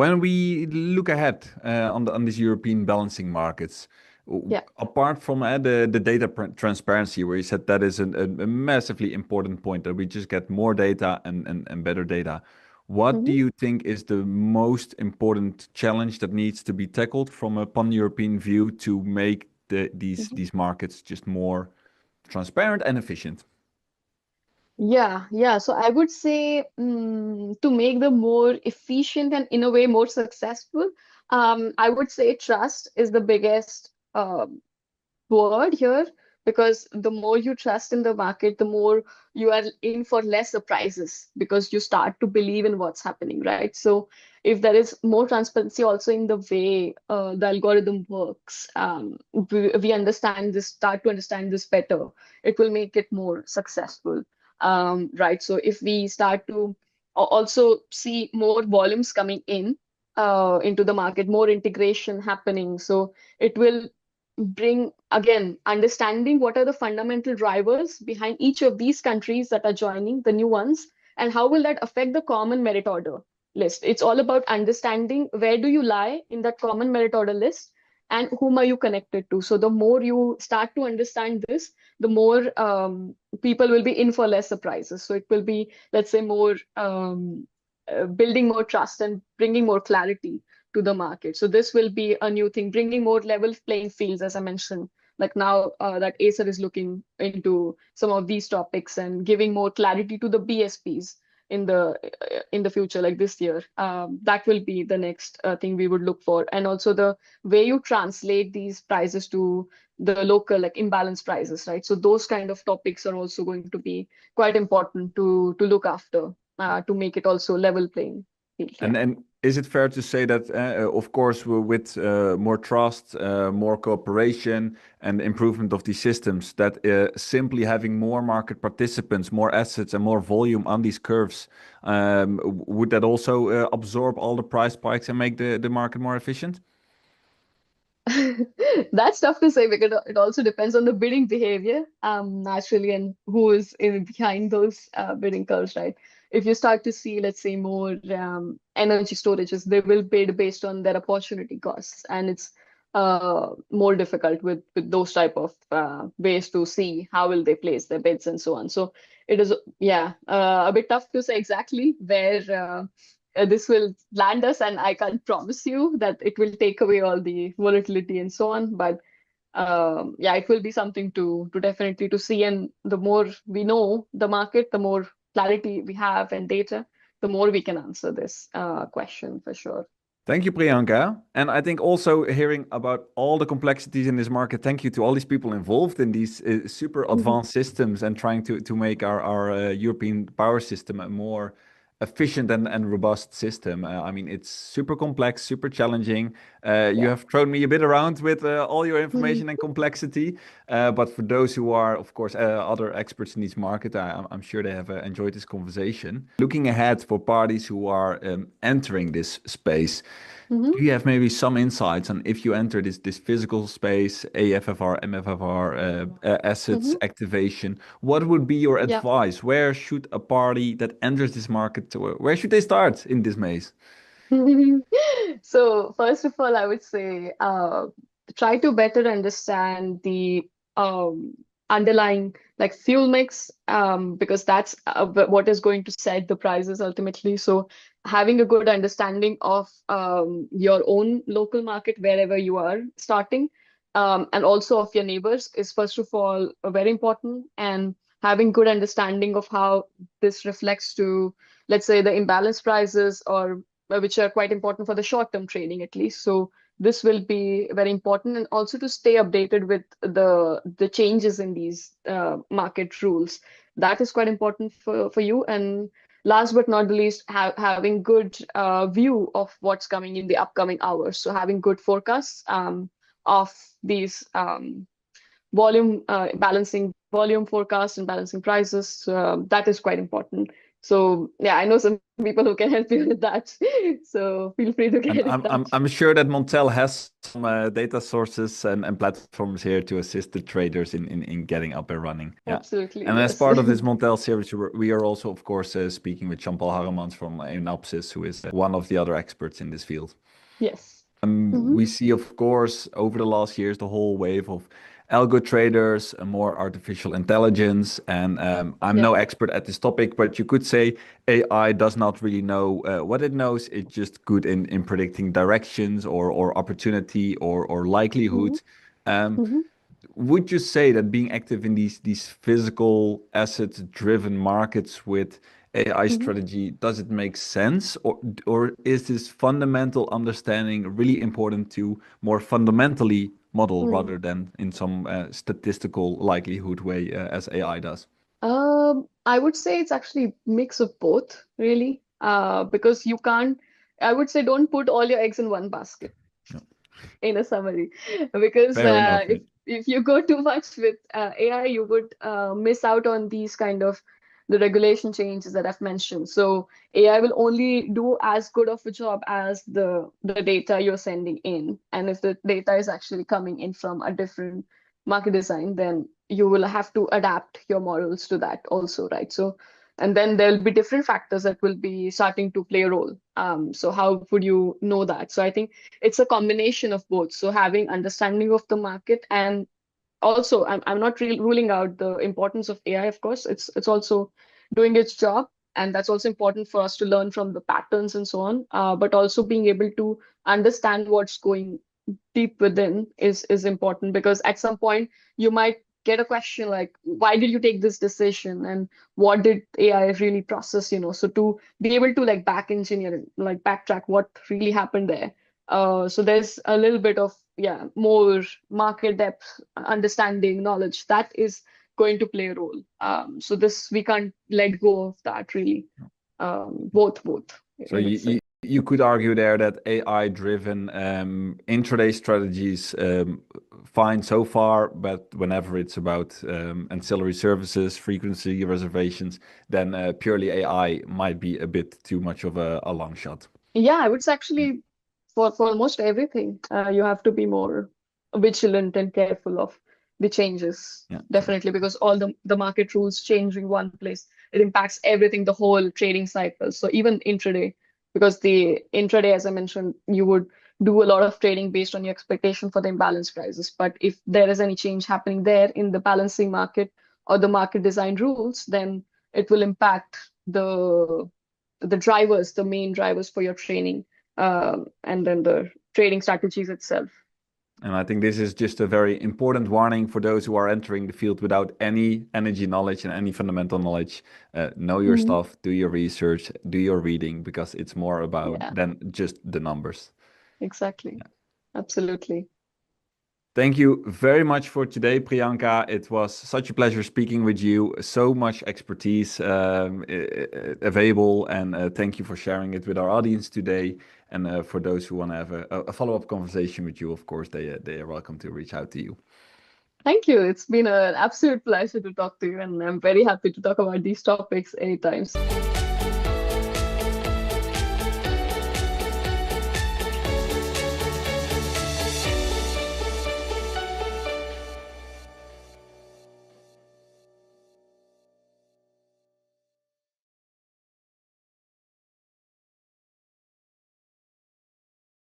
When we look ahead on these European balancing markets, Yeah. apart from the data transparency, where you said that is a massively important point, that we just get more data and better data. What do Mhm. you think is the most important challenge that needs to be tackled from a pan-European view to make Mhm. these markets just more transparent and efficient? Yeah, yeah. So I would say to make them more efficient and in a way more successful, I would say trust is the biggest word here because the more you trust in the market, the more you are in for less surprises because you start to believe in what's happening, right? So if there is more transparency also in the way the algorithm works, we understand this, start to understand this better, it will make it more successful, right? So if we start to also see more volumes coming in into the market, more integration happening, so it will bring again understanding what are the fundamental drivers behind each of these countries that are joining the new ones and how will that affect the common merit order list. It's all about understanding where do you lie in that common merit order list and whom are you connected to. So the more you start to understand this, the more people will be in for less surprises. So it will be, let's say, more building more trust and bringing more clarity to the market. So this will be a new thing, bringing more level playing fields, as I mentioned. Like now that Acer is looking into some of these topics and giving more clarity to the BSPs in the future, like this year. That will be the next thing we would look for, and also the way you translate these prices to the local, like imbalance prices, right? So those kind of topics are also going to be quite important to look after to make it also level playing field. Yeah. And is it fair to say that, of course, with more trust, more cooperation, and improvement of these systems, that simply having more market participants, more assets, and more volume on these curves, would that also absorb all the price spikes and make the market more efficient? That's tough to say because it also depends on the bidding behavior, naturally, and who is in behind those bidding curves, right? If you start to see, let's say, more energy storages, they will bid based on their opportunity costs, and it's more difficult with those type of ways to see how will they place their bids and so on. So it is, yeah, a bit tough to say exactly where. This will land us, and I can't promise you that it will take away all the volatility and so on. But yeah, it will be something to definitely to see. And the more we know the market, the more clarity we have and data, the more we can answer this question for sure. Thank you, Priyanka. And I think also hearing about all the complexities in this market, thank you to all these people involved in these super Mhm. advanced systems and trying to make our European power system a more efficient and robust system. I mean, it's super complex, super challenging. You Yeah. have thrown me a bit around with all your Mhm. information and complexity. But for those who are, of course, other experts in this market, I'm sure they have enjoyed this conversation. Looking ahead for parties who are entering this space, Mhm. do you have maybe some insights on if you enter this physical space, AFFR, MFFR, assets Mhm. activation, what would be your Yeah. advice? Where should a party that enters this market, where should they start in this maze? So first of all, I would say try to better understand the um, underlying like fuel mix because that's what is going to set the prices ultimately. So having a good understanding of your own local market wherever you are starting and also of your neighbors is first of all very important, and having good understanding of how this reflects to, let's say, the imbalance prices or which are quite important for the short-term trading at least. So this will be very important, and also to stay updated with the changes in these market rules. That is quite important for you. And last but not the least, having good view of what's coming in the upcoming hours. So having good forecasts of these volume balancing volume forecast and balancing prices. That is quite important. So yeah, I know some people who can help you with that. So feel free to And get in touch. I'm sure that Montel has some data sources and platforms here to assist the traders in getting up and running. Yeah. Absolutely, And as yes. part of this Montel series, we are also, of course, speaking with Jean-Paul Haremans from Synopsys, who is one of the other experts in this field. Yes. Hmm. We see, of course, over the last years, the whole wave of algo traders, more artificial intelligence. And I'm Yeah. no expert at this topic, but you could say AI does not really know what it knows. It's just good in predicting directions or opportunity or Hmm. likelihood. Um, Hmm. would you say that being active in these physical asset driven markets with AI Hmm. strategy, does it make sense, or is this fundamental understanding really important to more fundamentally model rather than in some statistical likelihood way as AI does? I would say it's actually mix of both, really. Because you can't, I would say don't put all your eggs in one basket. Yeah. In a summary, because Fair enough. if you go too much with AI, you would miss out on these kind of the regulation changes that I've mentioned. So AI will only do as good of a job as the data you're sending in, and if the data is actually coming in from a different market design, then you will have to adapt your models to that also, right? So and then there'll be different factors that will be starting to play a role. So how would you know that? So I think it's a combination of both. So having understanding of the market, and also I'm not ruling out the importance of AI, of course. It's also doing its job, and that's also important for us to learn from the patterns and so on. But also being able to understand what's going deep within is important, because at some point you might get a question like, why did you take this decision, and what did AI really process, so to be able to like back engineer, like backtrack what really happened there. So there's a little bit of, yeah, more market depth, understanding, knowledge that is going to play a role. So this, we can't let go of that really. Both, So I would say. you could argue there that AI-driven intraday strategies fine so far, but whenever it's about ancillary services, frequency reservations, then purely AI might be a bit too much of a long shot. Yeah, I would say actually for almost everything, you have to be more vigilant and careful of the changes, Yeah, true. definitely, because all the market rules change in one place. It impacts everything, the whole trading cycle. So even intraday, because the intraday, as I mentioned, you would do a lot of trading based on your expectation for the imbalance prices. But if there is any change happening there in the balancing market or the market design rules, then it will impact the drivers, the main drivers for your training, and then the trading strategies itself. And I think this is just a very important warning for those who are entering the field without any energy knowledge and any fundamental knowledge. Know your Mhm. stuff, do your research, do your reading, because it's more about Yeah, than just the numbers. exactly. Absolutely. Thank you very much for today, Priyanka. It was such a pleasure speaking with you. So much expertise available, and thank you for sharing it with our audience today. And for those who want to have a follow-up conversation with you, of course, they are welcome to reach out to you. Thank you. It's been an absolute pleasure to talk to you, and I'm very happy to talk about these topics anytime.